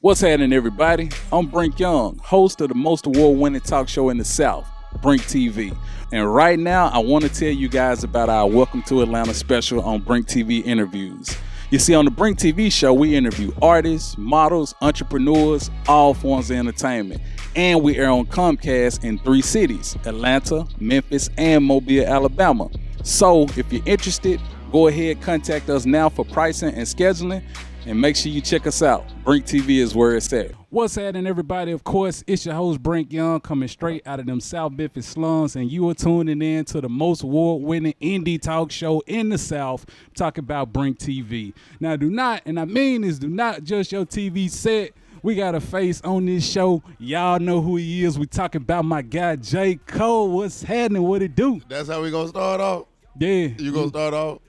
What's happening, everybody? I'm Brink Young, host of the most award-winning talk show in the South, BrinkTV. And right now, I want to tell you guys about our Welcome to Atlanta special on BrinkTV interviews. You see, on the BrinkTV show, we interview artists, models, entrepreneurs, all forms of entertainment. And we air on Comcast in 3 cities, Atlanta, Memphis, and Mobile, Alabama. So if you're interested, go ahead, contact us now for pricing and scheduling. And make sure you check us out. Brink TV is where it's at. What's happening, everybody? Of course, it's your host, Brink Young, coming straight out of them South Memphis slums, and you are tuning in to the most award-winning indie talk show in the South, talking about Brink TV. Now, do not adjust your TV set. We got a face on this show. Y'all know who he is. We talking about my guy, J. Cole. What's happening? What it do? That's how we gonna start off? Yeah. You gonna start off?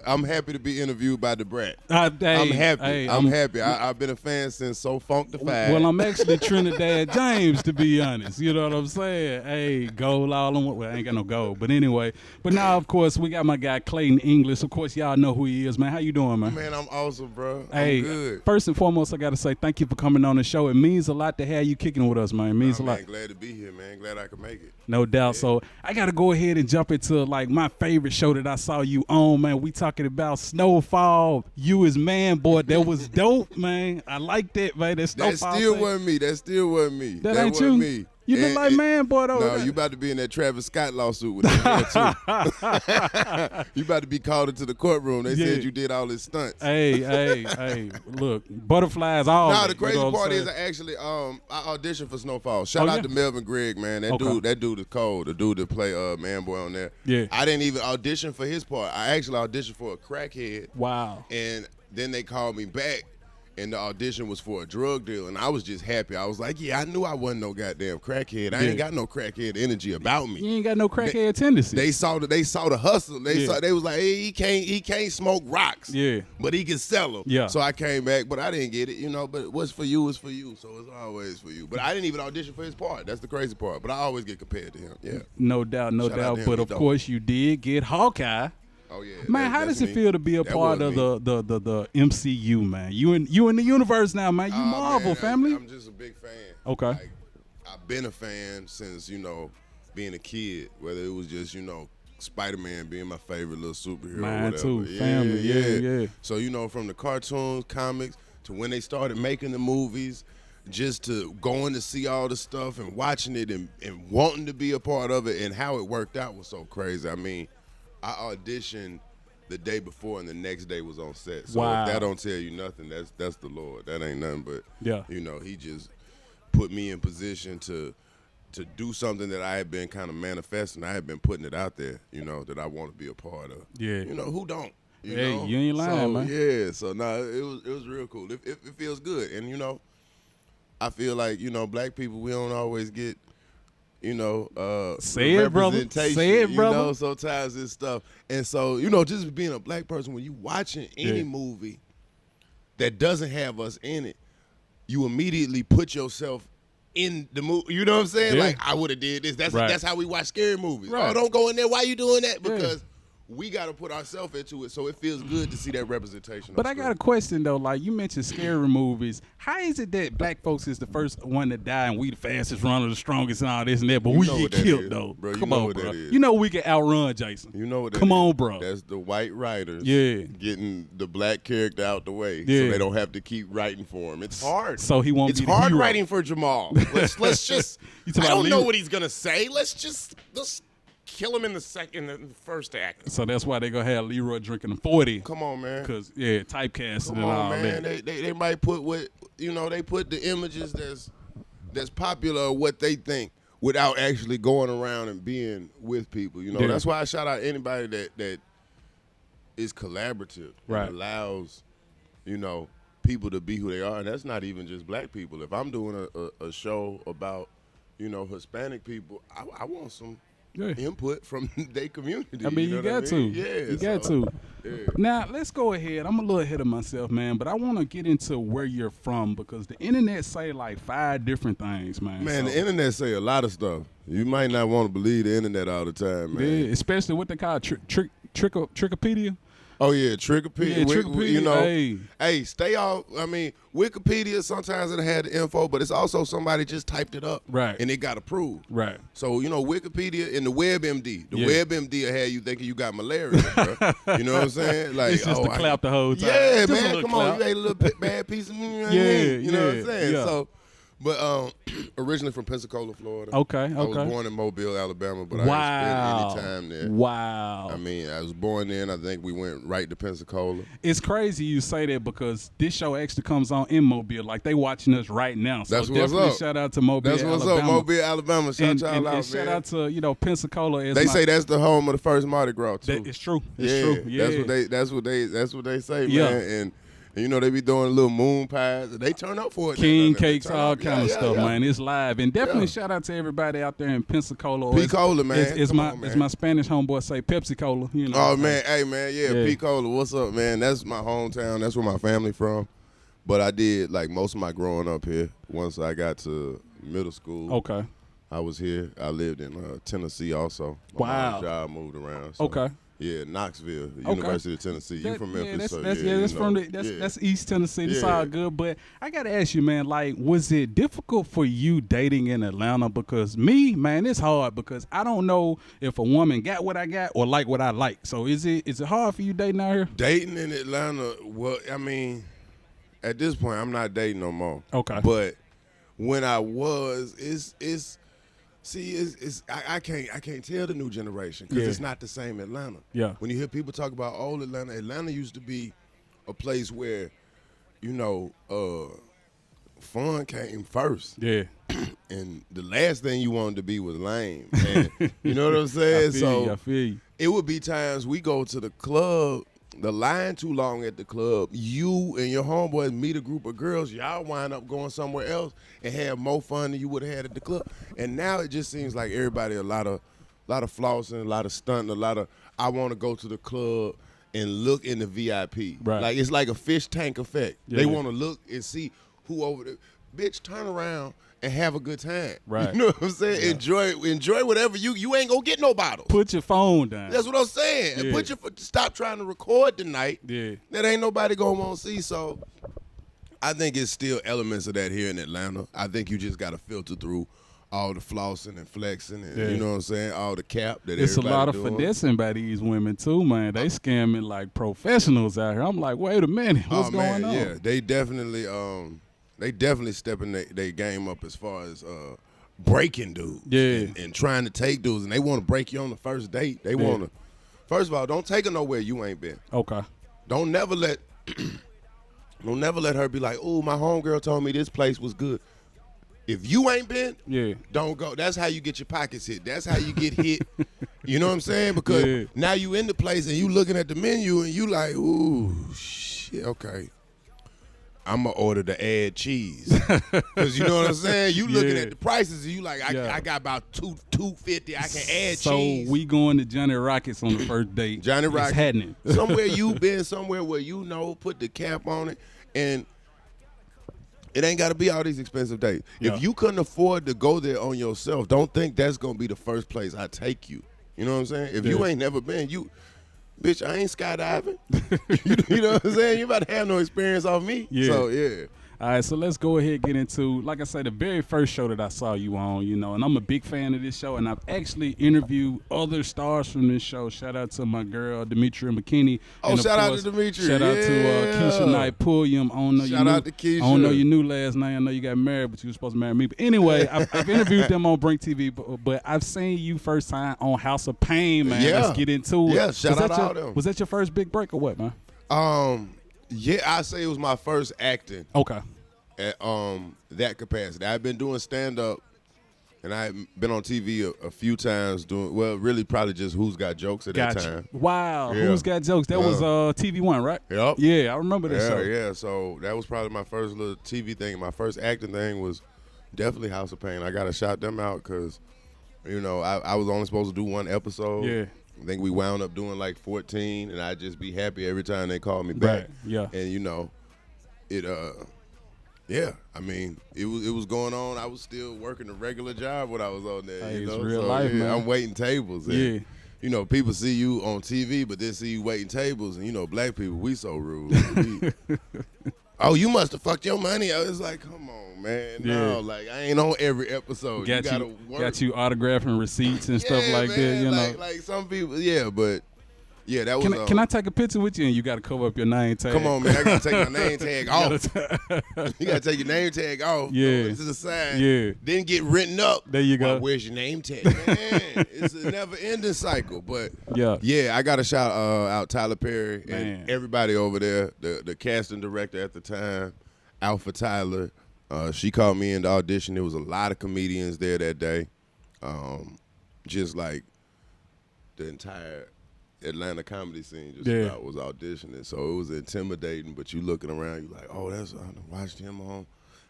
I'm happy to be interviewed by the Brat. I'm Hey, happy. I'm happy. I've been a fan since So Funktified. Well, I'm actually Trinidad James, to be honest. You know what I'm saying? Hey, gold all on. Well, I ain't got no gold, but anyway. But now, of course, we got my guy Clayton English. Of course, y'all know who he is, man. How you doing, man? Man, I'm awesome, bro. Hey, I'm good. First and foremost, I gotta say thank you for coming on the show. It means a lot to have you kicking with us, man. It means a lot. Man, glad to be here, man. Glad I could make it. No doubt. Yeah. So I gotta go ahead and jump into like my favorite show that I saw you on, man. We talking about Snowfall. You as man, boy. That was dope, man. I like that, man. That Snowfall. That still wasn't me. That ain't wasn't you. Me. You look like man, boy, though. No, you about to be in that Travis Scott lawsuit with that too. You about to be called into the courtroom. They said you did all his stunts. Hey, look, butterflies all. No, the crazy part is I actually I auditioned for Snowfall. Shout out to Melvin Gregg, man. That dude is cold. The dude that play Man Boy on there. Yeah. I didn't even audition for his part. I actually auditioned for a crackhead. Wow. And then they called me back. And the audition was for a drug deal, and I was just happy. I was like, yeah, I knew I wasn't no goddamn crackhead. I ain't got no crackhead energy about me. You ain't got no crackhead tendencies. They saw the hustle. They was like, hey, he can't smoke rocks. Yeah. But he can sell them. Yeah. So I came back, but I didn't get it, but what's for you is for you. So it's always for you. But I didn't even audition for his part. That's the crazy part. But I always get compared to him. Yeah. No doubt. But of course you did get Hawkeye. Oh yeah, man. How does it feel to be a part of the MCU, man? You in the universe now, man. You Marvel, man, family. I'm just a big fan. Okay. Like, I've been a fan since being a kid. Whether it was just Spider-Man being my favorite little superhero. Mine or whatever. too. Family. Yeah. So from the cartoons, comics to when they started making the movies, just to going to see all the stuff and watching it and wanting to be a part of it, and how it worked out was so crazy. I mean, I auditioned the day before, and the next day was on set. So if that don't tell you nothing, that's the Lord. That ain't nothing but he just put me in position to do something that I had been kind of manifesting. I had been putting it out there, that I want to be a part of. Yeah. Who don't? You ain't lying, man. Yeah. So it was real cool. It feels good, and I feel like black people, we don't always get. Say it, brother. Say it, brother. Sometimes it's stuff. And so, just being a black person, when you watching any movie that doesn't have us in it, you immediately put yourself in the movie. You know what I'm saying? Yeah. Like, I would have did this. That's how we watch scary movies. Right. Oh, don't go in there. Why you doing that? Because we got to put ourselves into it, so it feels good to see that representation. But I got a question, though. Like, you mentioned scary movies. How is it that black folks is the first one to die and we the fastest runner, the strongest and all this and that, but we get killed, though? Bro, Come on, bro. You know we can outrun Jason. You know what that Come is. on, bro. That's the white writers getting the black character out the way so they don't have to keep writing for him. It's hard. So he won't be the hard hero. writing for Jamal. Let's just – I don't know what he's going to say. Let's kill him in the first act. So that's why they're going to have Leroy drinking a 40. Come on, man. Because, typecasting and all man. that. They might put they put the images that's popular or what they think without actually going around and being with people. That's why I shout out anybody that is collaborative. Right. And allows, people to be who they are. And that's not even just black people. If I'm doing a show about, Hispanic people, I want some input from their community. I mean, you got to. Yeah. You got to. Yeah. Now, let's go ahead. I'm a little ahead of myself, man, but I want to get into where you're from because the internet say like 5 different things, man. Man, the internet say a lot of stuff. You might not want to believe the internet all the time, man. Yeah, especially what they call Trickopedia. Oh yeah, Trickopedia. Yeah, Trickopedia, You know, hey. hey, stay off. I mean, Wikipedia sometimes it had the info, but it's also somebody just typed it up, Right. and it got approved. Right. So you know, Wikipedia and the WebMD. The Yeah. WebMD will have you thinking you got malaria, bro. You know what I'm saying? Like, It's just to clap the whole time. Yeah, Just a man, little come clap. on, you ate a little bad piece of Yeah, you know what yeah, I'm saying? yeah. So, but originally from Pensacola, Florida. Okay, I was okay. born in Mobile, Alabama, but Wow. I didn't spend any time there. Wow. I mean, I was born there, and I think we went right to Pensacola. It's crazy you say that because this show actually comes on in Mobile. Like, they watching us right now. So That's what's definitely up. shout out to Mobile, That's what's Alabama. up, Mobile, Alabama. Shout y'all out, and shout man. out to, you know, Pensacola. As They say that's the home of the first Mardi Gras too. It's true. It's true. Yeah. That's what they say, Yeah. man. And you know they be doing little moon pies. They turn up for it. King They cakes, turn all up. kind of Yeah, stuff, yeah. man. It's live, and definitely Yeah. shout out to everybody out there in Pensacola. Or Picola, man. It's Come my on, man. it's my Spanish homeboy say Pepsi Cola. You know. Oh man, hey man, yeah, Yeah. Picola. What's up, man? That's my hometown. That's where my family from. But I did like most of my growing up here. Once I got to middle school, Okay. I was here. I lived in Tennessee also. My Wow. mom's job moved around. So, Okay. Yeah, Knoxville, Okay. University of Tennessee. You from Memphis, so that's you from know. that's East Tennessee. That's Yeah. all good. But I gotta ask you, man, like, was it difficult for you dating in Atlanta? Because me, man, it's hard because I don't know if a woman got what I got or like what I like. So is it hard for you dating out here? Dating in Atlanta, well, I mean, at this point, I'm not dating no more. Okay. But when I was, I can't tell the new generation because Yeah. it's not the same Atlanta. Yeah. When you hear people talk about old Atlanta used to be a place where, you know, fun came first. Yeah. And the last thing you wanted to be was lame. And you know what I'm saying? I feel you. It would be times we go to the club, the line too long at the club, you and your homeboys meet a group of girls, y'all wind up going somewhere else and have more fun than you would have had at the club. And now it just seems like everybody a lot of flossing, a lot of stunting, a lot of I want to go to the club and look in the VIP. Right. Like it's like a fish tank effect. Yeah. They want to look and see who over there. Bitch, turn around and have a good time. Right. You know what I'm saying? Yeah. Enjoy whatever you ain't gonna get no bottles. Put your phone down. That's what I'm saying. Yeah. And stop trying to record tonight. Yeah. That ain't nobody gonna want to see. So I think it's still elements of that here in Atlanta. I think you just gotta filter through all the flossing and flexing and you know what I'm saying, all the cap that It's a everybody lot of doing. finessing by these women too, man. They scamming like professionals out here. I'm like, wait a minute, what's going on? Yeah, they definitely stepping their game up as far as breaking dudes. Yeah. And trying to take dudes, and they want to break you on the first date. They want to. First of all, don't take her nowhere you ain't been. Okay. Don't never let her be like, "Oh, my homegirl told me this place was good." If you ain't been, don't go. That's how you get your pockets hit. That's how you get hit. You know what I'm saying? Because now you in the place and you looking at the menu and you like, "Ooh, shit, okay. I'm going to order the add cheese." Because you know what I'm saying? You looking at the prices and you like, I got about $2.50. I can add cheese. So we going to Johnny Rockets on the first date. Johnny Rockets. It's happening. Somewhere you been, somewhere where you know, put the cap on it. And it ain't got to be all these expensive dates. Yeah. If you couldn't afford to go there on yourself, don't think that's going to be the first place I take you. You know what I'm saying? If you ain't never been, bitch, I ain't skydiving. You know what I'm saying? You about to have no experience off me. Yeah. So, yeah. All right, so let's go ahead and get into, like I said, the very first show that I saw you on, you know, and I'm a big fan of this show, and I've actually interviewed other stars from this show. Shout out to my girl, Demetria McKinney. Oh, and of shout out course, to Demetria. Shout out to Keisha Knight Pulliam. I don't know Shout out to Keisha. I don't know your new last name. I know you got married, but you were supposed to marry me. But anyway, I've interviewed them on BrinkTV, but I've seen you first time on House of Pain, man. Yeah. Let's get into it. Yeah, shout out to all them. Was that your first big break or what, man? Yeah, I say it was my first acting. Okay. At that capacity. I've been doing stand-up, and I've been on TV a few times doing, well, really probably just Who's Got Jokes at that time. Wow, Yeah. Who's Got Jokes? That was TV1, right? Yep. Yeah, I remember that show. Yeah, so that was probably my first little TV thing. My first acting thing was definitely House of Pain. I got to shout them out because, you know, I was only supposed to do one episode. Yeah. I think we wound up doing like 14, and I'd just be happy every time they called me back. Right, yeah. And, you know, yeah, I mean, it was going on. I was still working a regular job when I was on there. Hey, you it's know? real so, life, yeah, man. I'm waiting tables. And, Yeah. you know, people see you on TV, but then see you waiting tables, and you know, black people, we so rude. Oh, you must have fucked your money. I was like, come on, man. Yeah. No, like I ain't on every episode. Got you gotta work. Got you autographing receipts and stuff like man, that. You know, like some people, yeah, but yeah, that was. Can I take a picture with you and you got to cover up your name tag? Come on, man. I gotta take my name tag off. You gotta take your name tag off. Yeah. This is a sign. Yeah. Then get written up. There you go. Where's your name tag? Man, it's a never-ending cycle. But yeah, I got to shout out Tyler Perry Man. and everybody over there. The casting director at the time, Alpha Tyler. She called me in to audition. There was a lot of comedians there that day. Just like the entire Atlanta comedy scene just about was auditioning. So it was intimidating, but you looking around, you like, oh, I done watched him on,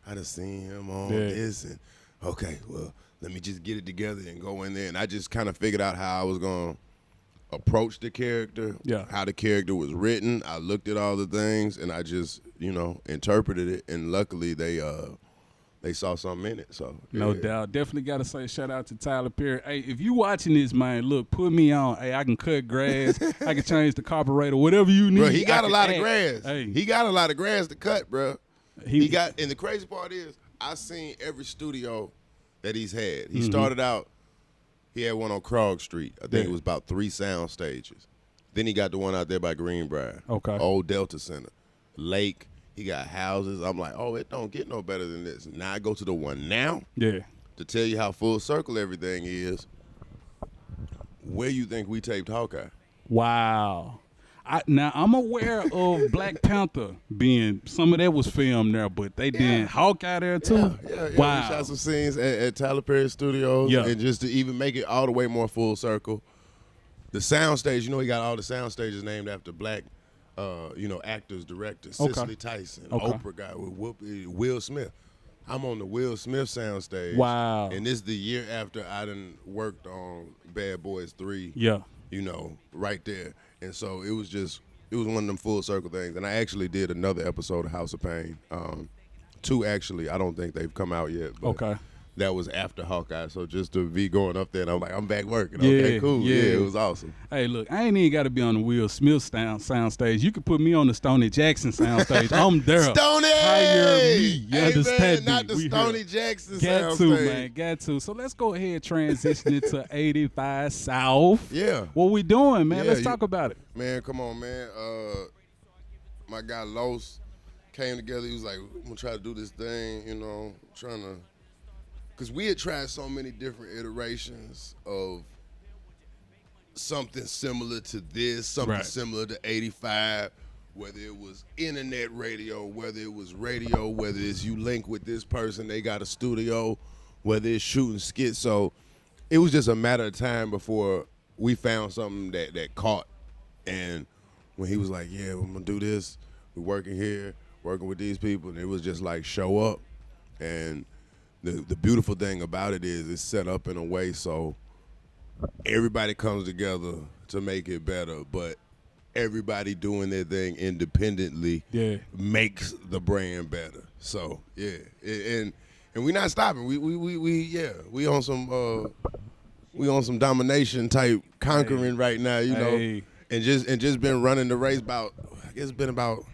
I done seen him on this, and okay, well, let me just get it together and go in there. And I just kind of figured out how I was going to approach the character, how the character was written. I looked at all the things, and I just, you know, interpreted it, and luckily they saw something in it. So no doubt. Definitely got to say shout out to Tyler Perry. Hey, if you watching this, man, look, put me on. Hey, I can cut grass. I can change the carburetor, whatever you need. Bro, he got a lot of grass. Hey. He got a lot of grass to cut, bro. He got, and the crazy part is, I seen every studio that he's had. He started out, he had one on Krog Street. I think it was about 3 sound stages. Then he got the one out there by Greenbrier. Okay. Old Delta Center. Lake. He got houses. I'm like, oh, it don't get no better than this. Now I go to the one now. Yeah. To tell you how full circle everything is. Where you think we taped Hawkeye? Wow. Now I'm aware of Black Panther being, some of that was filmed there, but they did Hawkeye there too. Yeah. Wow. We shot some scenes at Tyler Perry Studios, and just to even make it all the way more full circle. The sound stage, you know, he got all the sound stages named after black, you know, actors, directors. Cicely Tyson, Oprah guy with Will Smith. I'm on the Will Smith soundstage. Wow. And this is the year after I done worked on Bad Boys 3. Yeah. You know, right there. And so it was one of them full circle things. And I actually did another episode of House of Pain. 2 actually. I don't think they've come out yet. But that was after Hawkeye. So just to be going up there, and I'm like, I'm back working. Okay, cool. Yeah, it was awesome. Hey, look, I ain't even got to be on the Will Smith sound stage. You could put me on the Stoney Jackson sound stage. I'm there. Stoney! Hire me. You understand? Man, not the Stoney Jackson Got sound to, stage. man. Got to. So let's go ahead and transition it to 85 South. Yeah. What we doing, man? Yeah, Let's talk about it. Man, come on, man. My guy Los came together. He was like, I'm going to try to do this thing, you know, trying to. Because we had tried so many different iterations of something similar to this, something similar to 85, whether it was internet radio, whether it was radio, whether it's you link with this person, they got a studio, whether it's shooting skits. So it was just a matter of time before we found something that caught. And when he was like, yeah, I'm going to do this, we're working here, working with these people, and it was just like, show up. And the beautiful thing about it is it's set up in a way so everybody comes together to make it better, but everybody doing their thing independently makes the brand better. So and we're not stopping. We on some domination type conquering right now, you know, and just been running the race about, I guess it's been about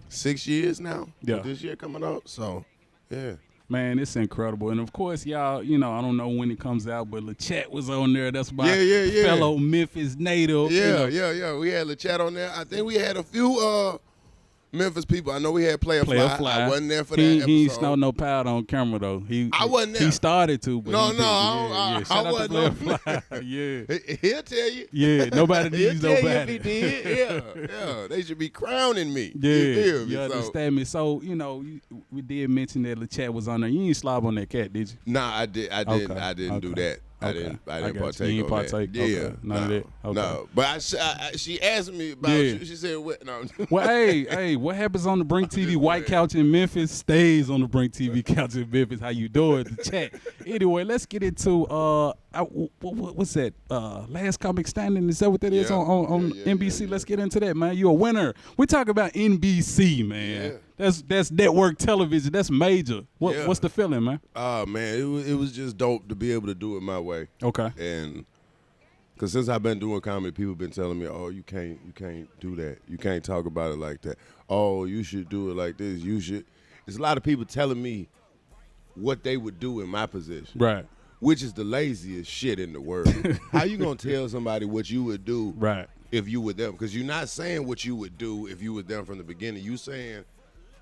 6 years now. Yeah, this year coming up. So Man, it's incredible. And, of course, y'all, you know, I don't know when it comes out, but LeChat was on there. That's my fellow Memphis native. Yeah. We had LeChat on there. I think we had a few Memphis people. I know we had Player Fly. I wasn't there for that episode. He ain't snowed no powder on camera, though. I wasn't there. He started to, but I wasn't there. He'll tell you. Yeah, nobody needs He'll nobody. Tell you if he did. Yeah. They should be crowning me. Yeah, you understand me? So, you know, we did mention that LeChat was on there. You ain't slob on that cat, did you? Nah, I didn't do that. I didn't partake on that. Yeah, none of that. Okay. No, but she asked me about you. She said, "What?" No. Well, hey, what happens on the Brink TV White Couch in Memphis stays on the Brink TV couch in Memphis. How you doing? The chat. Anyway, let's get into what's that? Last Comic Standing. Is that what that is on NBC? Yeah. Let's get into that, man. You a winner. We talk about NBC, man. Yeah. That's network television. That's major. What's the feeling, man? Man, it was just dope to be able to do it my way. Okay. And Because since I've been doing comedy, people been telling me, "Oh, you can't do that. You can't talk about it like that. Oh, you should do it like this. You should." There's a lot of people telling me what they would do in my position, Right. which is the laziest shit in the world. How you gonna tell somebody what you would do, Right. if you were them? Because you're not saying what you would do if you were them from the beginning. You saying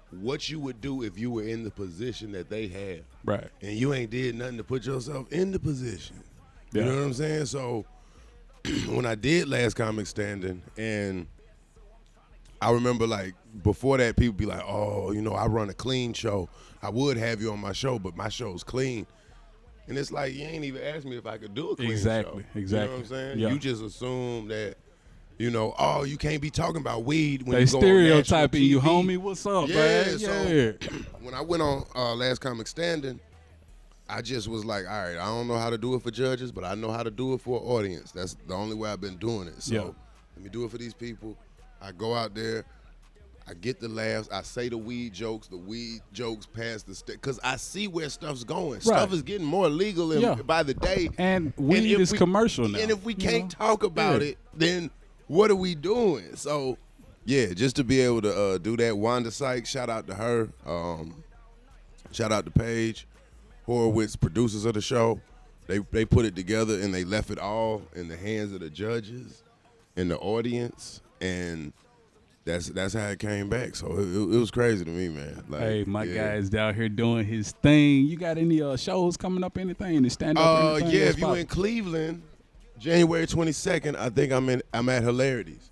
what you would do if you were in the position that they had, Right. and you ain't did nothing to put yourself in the position. You Yeah. know what I'm saying? So when I did Last Comic Standing, and I remember like before that, people be like, "Oh, you know, I run a clean show. I would have you on my show, but my show's clean." And it's like, you ain't even asked me if I could do a clean show. Exactly. You know what I'm saying? Yeah. You just assume that, you know, oh, you can't be talking about weed when They you go on stereotyping national you, TV. homie. What's up, Yeah, man? so Yeah. when I went on Last Comic Standing, I just was like, all right, I don't know how to do it for judges, but I know how to do it for an audience. That's the only way I've been doing it. So Yeah. let me do it for these people. I go out there, I get the laughs, I say the weed jokes pass the stick, because I see where stuff's going. Stuff is getting more legal by the day. And weed is commercial now. And if we can't talk about it, then what are we doing? So, yeah, just to be able to do that. Wanda Sykes, shout out to her. Shout out to Paige Horowitz, producers of the show. They put it together and they left it all in the hands of the judges and the audience, and that's how it came back. So it was crazy to me, man. Like, hey, my guy's down here doing his thing. You got any shows coming up? Anything? Any stand up? Yeah, if you in Cleveland, January 22nd, I think I'm at Hilarities.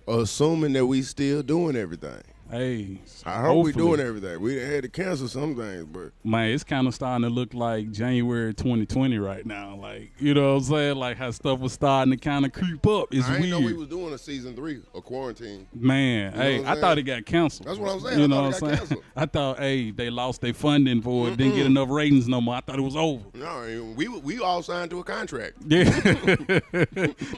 Assuming that we still doing everything. Hey, I hope we doing everything. We had to cancel some things, but man, it's kind of starting to look like January 2020 right now. Like, you know what I'm saying? Like how stuff was starting to kind of creep up. It's I weird. didn't know we was doing a season 3 of Quarantine. Man, You know hey, what I'm I thought it got canceled. That's what I'm saying. You I know thought what it I'm got saying? canceled. I thought, hey, they lost their funding for it, didn't get enough ratings no more. I thought it was over. No, we all signed to a contract. Yeah,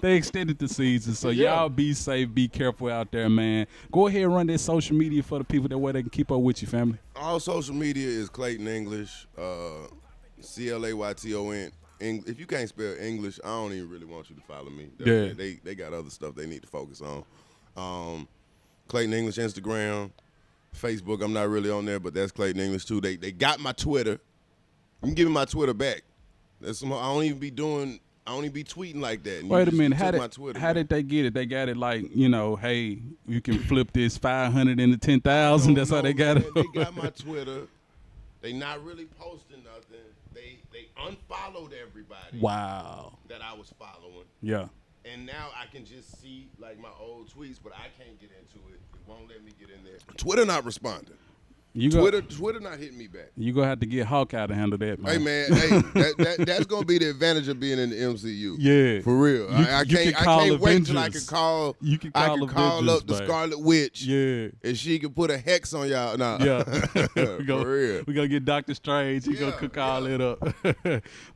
they extended the season, so y'all be safe, be careful out there, man. Go ahead and run that social media for the people that way they can keep up with you, family. All social media is Clayton English, Clayton. If you can't spell English, I don't even really want you to follow me. They got other stuff they need to focus on. Clayton English Instagram, Facebook. I'm not really on there, but that's Clayton English too. They got my Twitter. You can give me my Twitter back. I don't even be tweeting like that. And Wait a minute, how did they get it? They got it like, you know, hey, you can flip this 500 into 10,000. That's how they got it. They got my Twitter. They not really posting nothing. They unfollowed everybody. Wow. That I was following. Yeah. And now I can just see like my old tweets, but I can't get into it. It won't let me get in there. Twitter not responding. Twitter not hitting me back. You gonna have to get Hawkeye to handle that, man. Hey man, that's gonna be the advantage of being in the MCU. Yeah, for real. I can't wait till I can call. You can call up the babe. Scarlet Witch. Yeah, and she can put a hex on y'all. Nah. Yeah, for real. We gonna get Doctor Strange. He gonna cook all it up.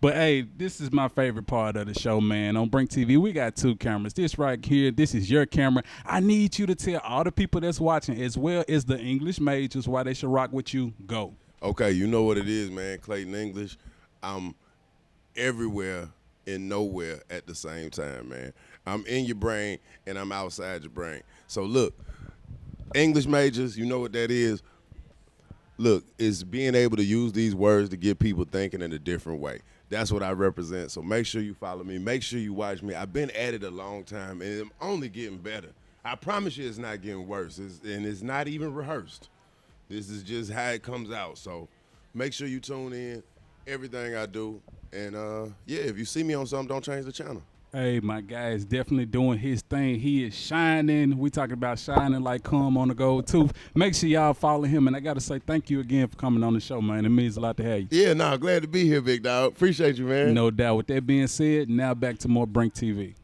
But hey, this is my favorite part of the show, man. On Brink TV, we got 2 cameras. This right here, this is your camera. I need you to tell all the people that's watching, as well as the English majors, why they should rock with you. Go. Okay, you know what it is, man. Clayton English. I'm everywhere and nowhere at the same time, man. I'm in your brain and I'm outside your brain. So look, English majors, you know what that is? Look, it's being able to use these words to get people thinking in a different way. That's what I represent. So make sure you follow me. Make sure you watch me. I've been at it a long time and I'm only getting better. I promise you it's not getting worse. It's not even rehearsed. This is just how it comes out. So make sure you tune in, everything I do. And, if you see me on something, don't change the channel. Hey, my guy is definitely doing his thing. He is shining. We talking about shining like cum on the gold tooth. Make sure y'all follow him. And I got to say thank you again for coming on the show, man. It means a lot to have you. Yeah, glad to be here, big dog. Appreciate you, man. No doubt. With that being said, now back to more Brink TV.